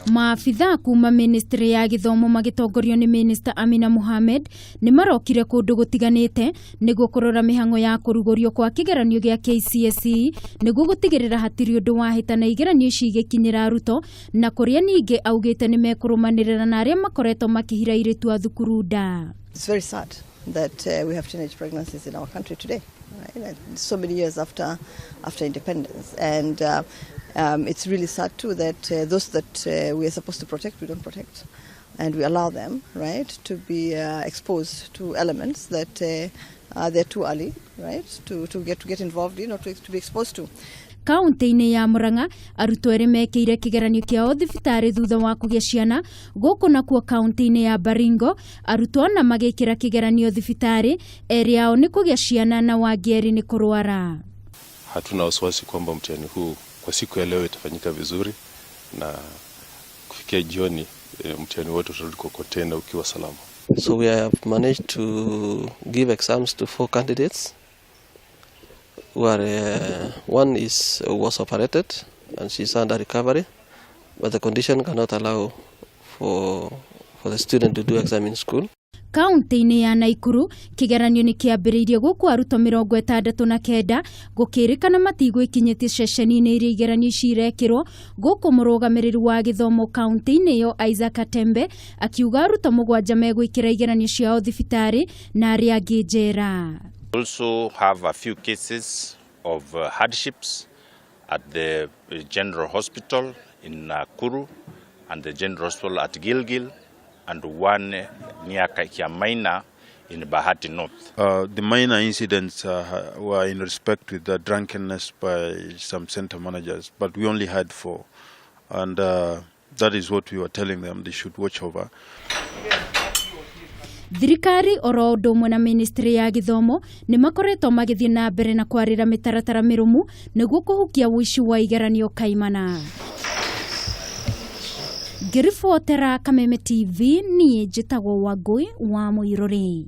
Maafitha kuma ministry ya githomo magitongorio ni Minister Amina Mohamed ni marokire kundu gutiganite niguo kurora mihang'o ya kurugurio kwa kigeranio gia KCSE niguo gutigirira hatiri undu wahitana igeranio cigikinyira arutwo na kuria ninge augite ni mekurumanirira na aria makoretwo makihira iritu a thukuru nda. It's very sad that we have teenage pregnancies in our country today, right? So many years after independence, and it's really sad too that those that we are supposed to protect, we don't protect, and we allow them, right, to be exposed to elements that they're too early, right, to get involved in or to be exposed to. Kaunti-ini ya Murang'a arutwo eri mekiire kigeranio kiao thibitari thutha wa kugia ciana guku nakuo kaunti-ini ya Baringo arutwo na magikira kigeranio thibitari eri yao ni kugia ciana na wangieri ni kurwara. Hatuna wasiwasi kwamba mtihani huu kwa siku ya leo itafanyika vizuri na kufikia jioni mtihani wote utarudi kwa tena ukiwa salama. So we have managed to give exams to 4 candidates. Where one was operated and she's under recovery, but the condition cannot allow for the student to do exam in school. Kaunti-ini ya Naikuru kigeranio nikiambiriirie guku arutwo 69 gukirikana matigwo ikinyiti ceceni-ini iria igeranio cirekirwo guku murugamiriri wa githomo kaunti-ini yo Isaac Atembe akiuga arutwo 7 megwikira igeranio ciao thibitari na aria angi njera. Also have a few cases of hardships at the General Hospital in Nakuru and the General Hospital at Gilgil and one near Kiamaina in Bahati North. The minor incidents were in respect with the drunkenness by some center managers, but we only had 4, and that is what we were telling them they should watch over. Thirikari oro undu umwe na ministry ya githomo ni makoretwo magithie na mbere na kwarira mitaratara mirumu niguo kuhukia wici wa igeranio kaimana. Ngiri Kameme TV ni njitagwo Wangui wa Muiruri.